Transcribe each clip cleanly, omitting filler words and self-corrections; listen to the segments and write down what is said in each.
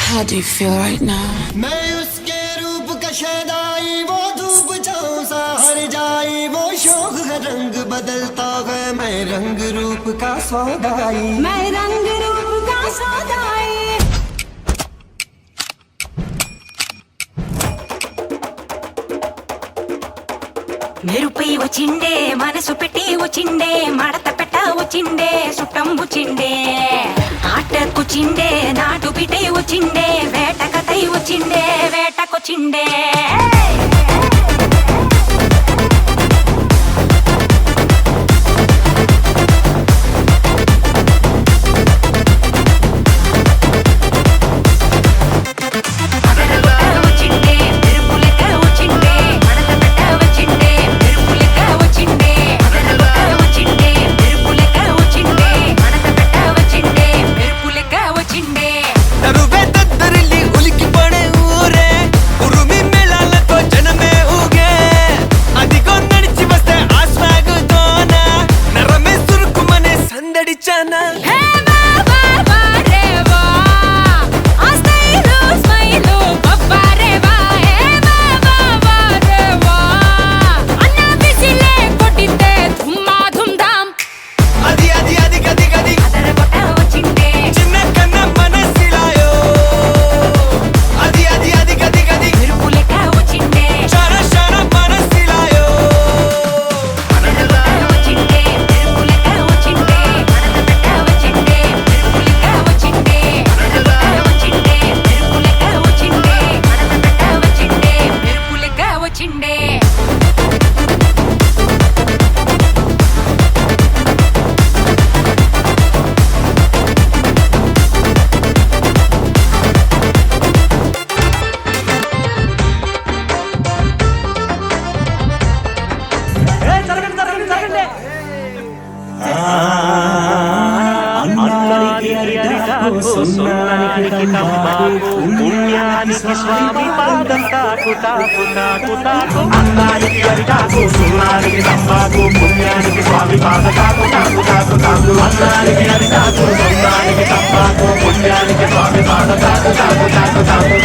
How do you feel right now? मैं उसके रूप का शैदाई, वो धूप छाँव सा हर जाई, वो शौक का रंग बदलता है, मैं रंग रूप का सौदाई, मैं रंग रूप का सौदाई। మెరుపై వచ్చిండే మనసు పెట్టి వచ్చిండే మడత పెట్ట వచ్చిండే సుట్టం వచ్చిండే ఆటకొచ్చిండే నాటు బిడ్డై వచ్చిండే వేట కథై వచ్చిండే వేటకొచ్చిండే సున్నానికి తంబాకు పుణ్యానికి స్వామి పాదం తాకు తాకు తాకు తాకు అన్నానికి అరిటాకు సున్నానికి తంబాకు పుణ్యానికి స్వామి పాదం తాకు తాకు తాకు తాకు అన్నానికి అరిటాకు సున్నానికి తంబాకు పుణ్యానికి స్వామి పాదం తాకు తాకు తాకు తాకు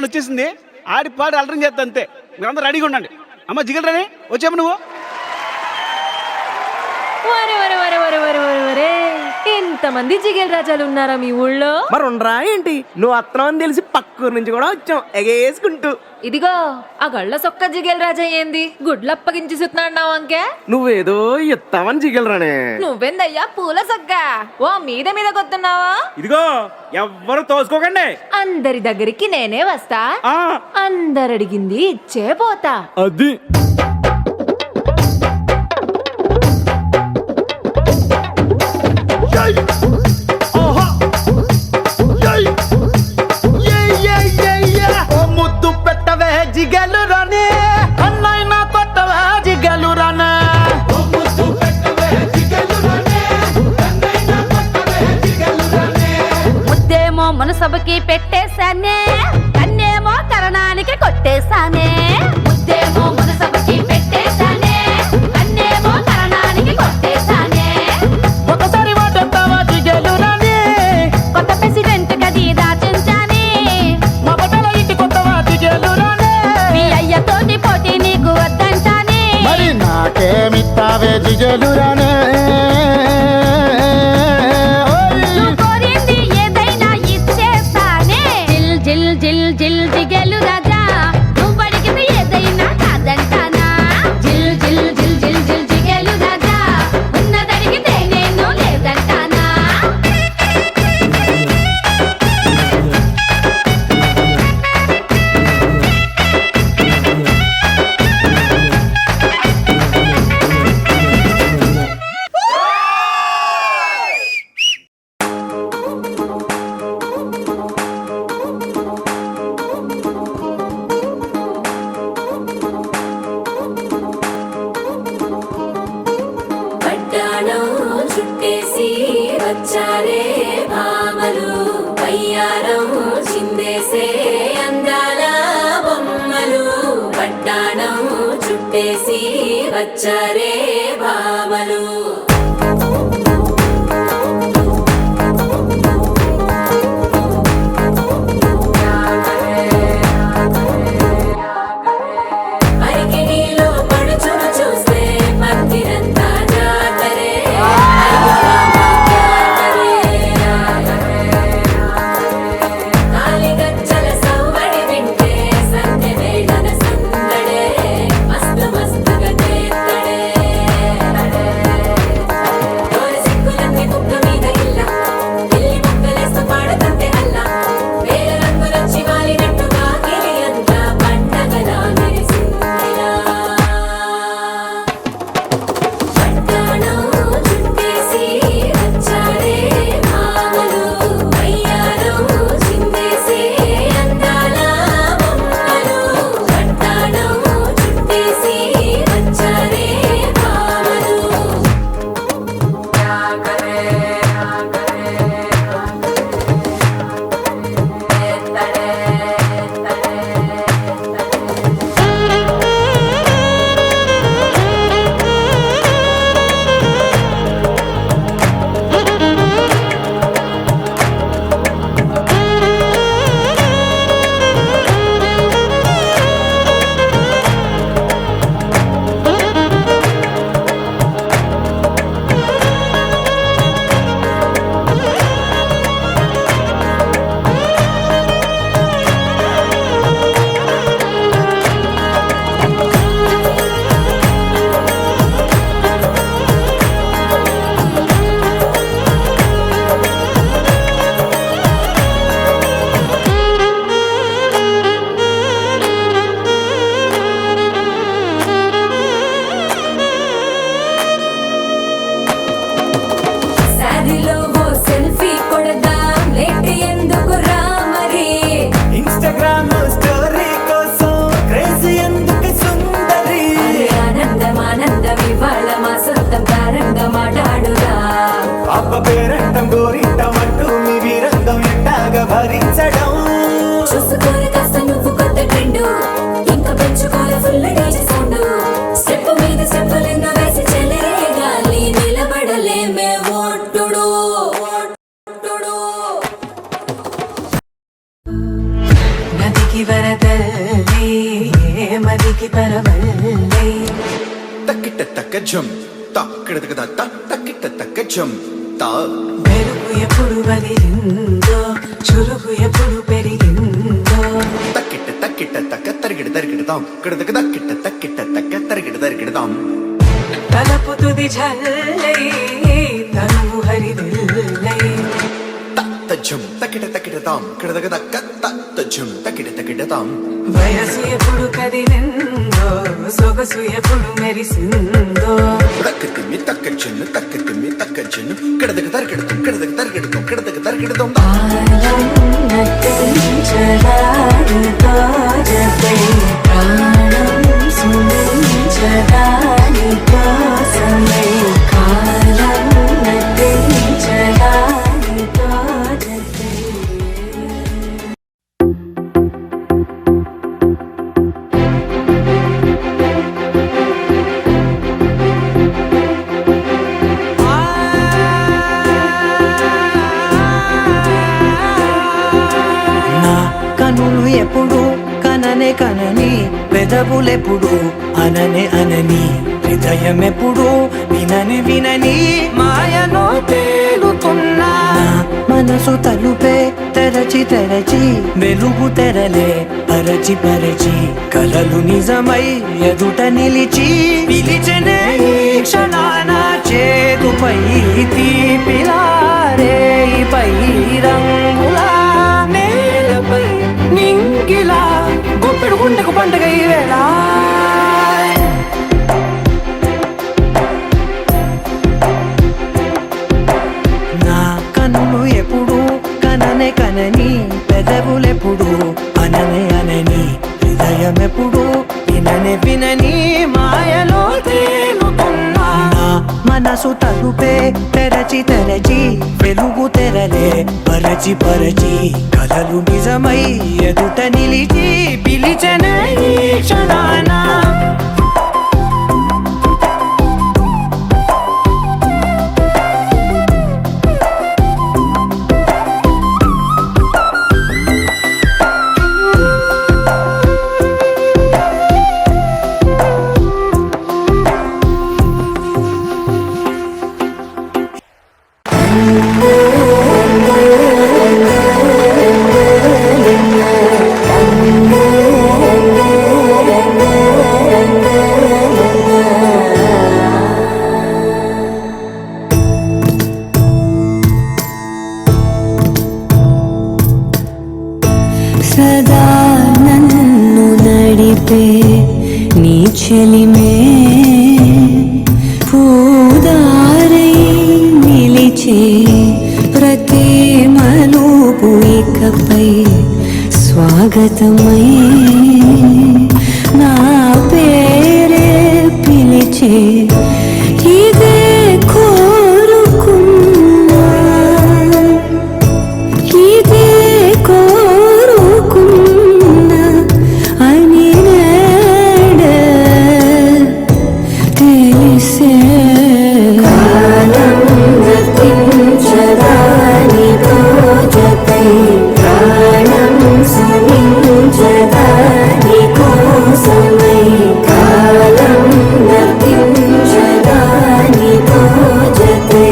వచ్చేసింది ఆడి పాడి అలరం చేస్తా అంతే. మీరందరూ రెడీగా ఉండండి. అమ్మ జిగలరాని వచ్చాము నువ్వు. ఎంతమంది జిగేల్ రాజాలు ఉన్నారా మీ ఊళ్ళో? మరి ఉండరా ఏంటి? నువ్వు అత్తనం అని తెలిసి పక్కూరు నుంచి కూడా వచ్చాం ఎగేసుకుంటూ. ఇదిగో ఆ గళ్ళ సొక్క జిగేల్ రాజా ఏంది గుడ్లప్పగించి సుతున్నాడు అంకే? నువ్వేదో ఇస్తావని జిగలరానే. నువ్వెందయ్యా పూల సొక్క ఓ మీద మీద కొత్తున్నావా? ఇదిగో ఎవ్వరు తోసుకోకండి. అందరి దగ్గరికి నేనే వస్తా, అందరు అడిగింది ఇచ్చే పోతా. అది ముద్దు పెట్టవే జిగలు రానే, అన్నైనా కొట్టవే జిగలు రానే. ముద్దేమో మనసభకి పెట్టేశానే, కన్నేమో కరణానికి కొట్టేశానే. ముద్దేమో మనసభకి పెట్టేశానే, కన్నేమో కరణానికి కొట్టేశానే. ఒకసారి వాటంతావా జిగలు రానే, కొత్త ప్రెసిడెంట్ గది దాచించాని, మా బట్టల ఇంటి కొత్తవా జిగలు రానే. మీ అయ్యతోటి పోటీ నీకు వద్దంటాని, మరి నాకేమిస్తావే జిగలు రానే. నువ్వు కోరింది ఏదైనా ఇచ్చేస్తానే. జిల్ జిల్ జిల్ జిల్ జిగేలు రాజా, నువ్వు అడిగింది ఏదైనా కాదంటానా? జిల్ జిల్ జిల్ జిల్ జిల్ జిగేలు రాజా, ఉన్నదడిగితే నేను లేదంటానా? వచ్చారే భామలు వయ్యారం చిందేసే అందాల బొమ్మలు పట్టాణం చుట్టేసి వచ్చారే భామలు పేరంటం గోరింటం అంటూ మీ వీరంగం ఎట్టాగా భరించడం చూసుకోరు కాస్త నువ్వు కొత్త ట్రెండ్ ఇంకా పెంచుకోరు ఫుల్ డీజే సౌండ్ స్టెప్ మీద స్టెప్పులెన్నో వేసి చెలే గాలి నిలబడలేమే ఓట్టుడు నదికి వరదల్లి మదికి పరవల్లి తక్కిట తక్క జం తక్కిట తక్కిట తక్క జం వెలుగు ఎప్పుడు వదిలిందో చురుకు ఎప్పుడు పెరిగిందో తక్కిట తక్కిట తక్క తరిగిడ తరిగిడదాం కిడదక తక్కిట తక్కిట తక్క తరిగిడ తరిగిడదాం తలపు తుది జల్లై తనువు హరిదిల్లై తజ్జం తక్కిట తక్కిడదాం కిడదక తక్క తజ్జం తక్కిట తక్కిడదాం వయసు ఎప్పుడు కదిలిందో సొగసు ఎప్పుడు మెరిసిందో తక్కతిమ్మి తక్కచ్చెన్ను తక్కతిమ్మి తక్కచ్చెన్ను కిడదక తరిగిడదాం కిడదక తరిగిడదాం కిడదక తరిగిడదాం ప్రాణం సుమించడాని కోసమై కాలం నటించడాని తోజతే కనులు ఎప్పుడు కననే కనని పెదవులెప్పుడు అననే అనని హృదయం ఎప్పుడు వినని వినని మాయలో తేలుతున్నా మనసు తలుపే తెరచి తెరచి వెలుగు తెరలే పరచి పరచి కలలు నిజమై ఎదుట నిలిచి పిలిచనే ఈ క్షణాన చేతుపై తీపిలారే పై రంగులా నేలపై నింగిలా గొప్పెడు గుండెకు పండగ ఈ వేళ నా కన్నులు ఎప్పుడు కననే కనని పెదవులెప్పుడు అననే అనని హృదయం ఎప్పుడు విననే వినని మాయలో తేలుతున్నా మనసు తలుపే తెరచి తెరచి వెలుగు తెరలే పరచి పరచి కలలు నిజమై ఎదుట నిలిచి పిలిచెనే ఈ క్షణాన సదా నన్ను నడిపే నీ చెలిమే పూదారై నిలిచే ప్రతి మలుపు ఇకపై స్వాగతమై నా పేరే పిలిచే ఇదే కోరుకున్నా ఇదే కోరుకున్నా అని నేడే తెలిసే కాలం గతించదాని జతై ప్రాణం సుమించదాని కోసమై కాలం గతించదాని జతై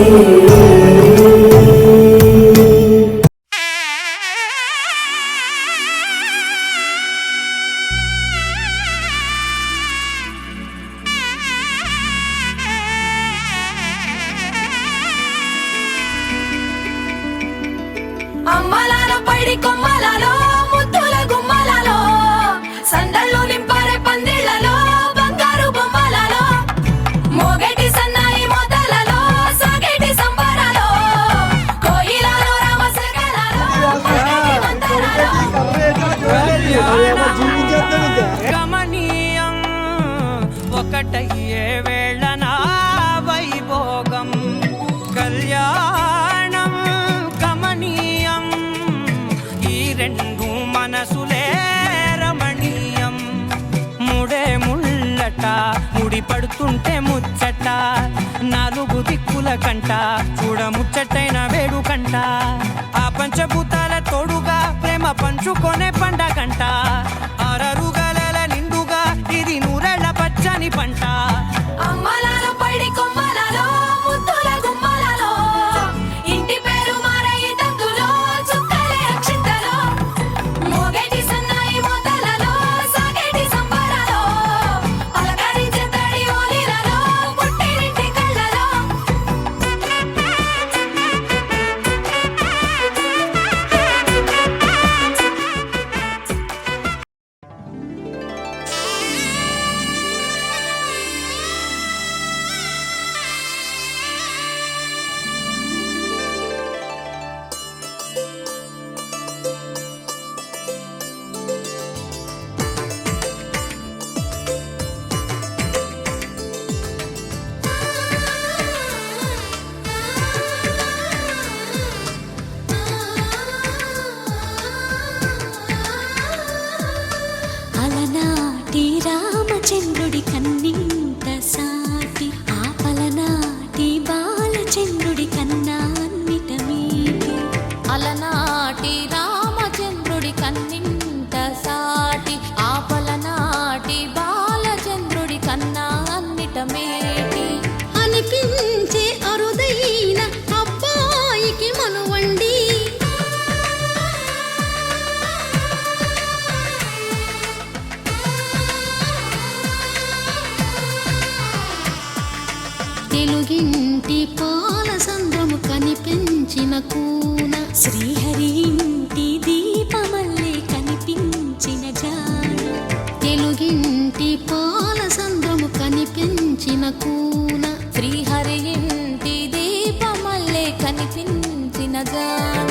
అమ్మలాలో పైడి కొమ్మలలో ముద్దుల గుమ్మలలో సందళ్ళు నింపారే పందిళ్లలో బంగారు బొమ్మలలో మోగేటి సన్నాయి మొదలలో సాగేటి సంబరాలో కోయిలలో రామశకలలో గమనీయం ఒకటయ్యే వేళ నా వైభోగం కళ్యాణం గమనీయం ఈ రెండు మనసులే రమణీయం ముడే ముళ్ళట ముడి పడుతుంటే ముచ్చట నాలుగు దిక్కుల కంట చూడ ముచ్చటైన వేడుకంట ఆ పంచభూతాల తోడుగా ప్రేమ పంచుకొనే పండగంట అరరుగల నిండుగా ఇది నూరెళ్ళ పచ్చని పంట అమ్మలాలో పైడి కొమ్మలలో ముద్దుల గుమ్మలలో ఇంటి పేరు మారయి తందులో చుక్కలే అక్షింతలో మోగేటి సన్నాయి మొదలలో సాగేటి సంబరాలో పలకరించే తడి ఓలిలలో పుట్టినింటి కళ్ళలో అలనాటి రామచంద్రుడి కన్నింత సాటి ఆపలనాటి బాలచంద్రుడి కన్నా అన్నిట మీటి అలనాటి రామచంద్రుడి కన్నింత సాటి ఆపలనాటి బాలచంద్రుడి కన్నా అన్నిట మేటి అనిపించే అరుదైన అబ్బాయికి మనువండి తెలుగింటి పాల సంద్రము కనిపించిన కూన శ్రీహరి ఇంటి దీపమల్లే కనిపించిన జాన తెలుగింటి పాల సంద్రము కనిపించిన కూన శ్రీహరి ఇంటి దీపమల్లే కనిపించిన జాన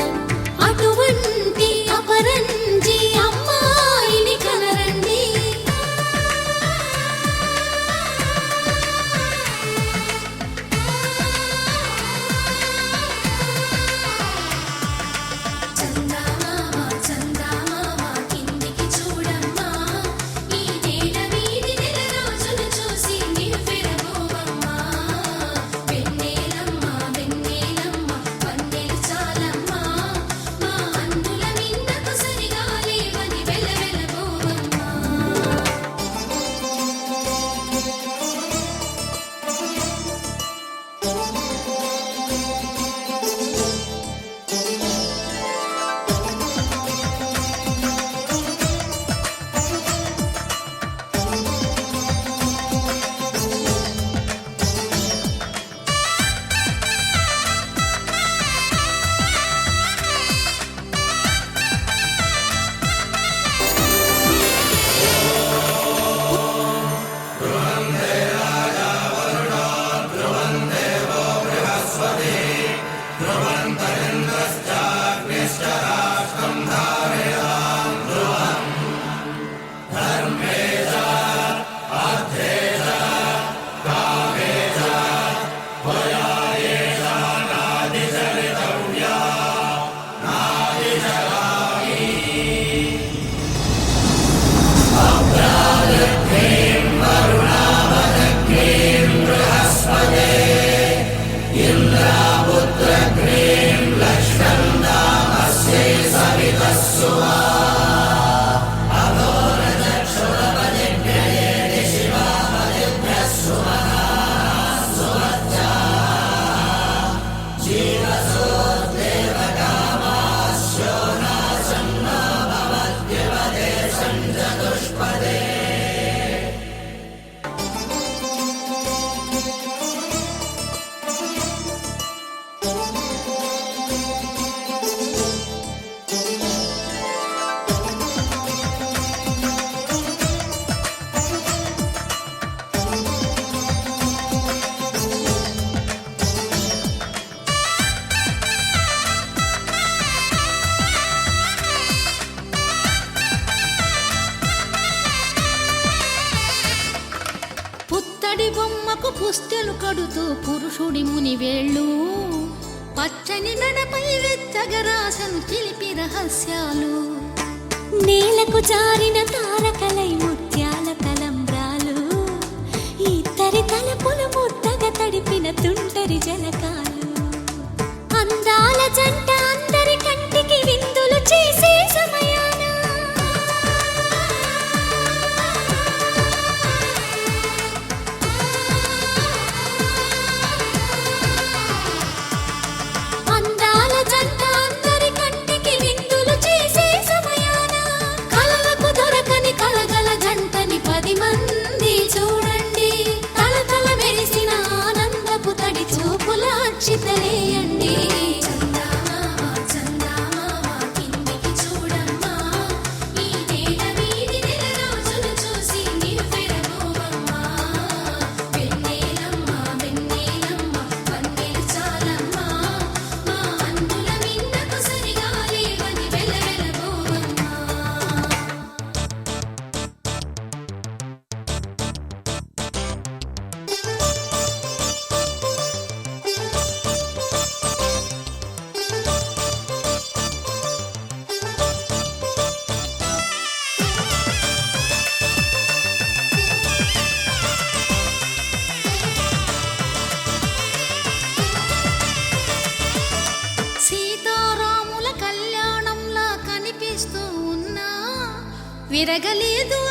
అటువంటి అపరంజి అమ్మాయిని కనరండి పుత్తడి బొమ్మకు పుస్తెలు కడుతూ పురుషుడి ముని వేళ్ళు పచ్చని మెడపై వెచ్చగరాసను చిలిపి రహస్యాలు నేలకు జారిన తారకలై ముత్యాల తలంబ్రాలు ఇద్దరి తలపులు ముద్దగా తడిపిన తుంటరి జలకాలు అందాల జంట అందరి కంటికి విందులు చేసే సమయాన అందాల జంట అందరి కంటికి విందులు చేసే సమయాన కలలకు దొరకని కలగల జంటని 10 మంది చూడండి తలతల మెరిసిన ఆనందపు తడి చూపుల అచ్చితలేయండి సీతారాముల కళ్యాణంలా కనిపిస్తూ ఉన్నా విరగలేదు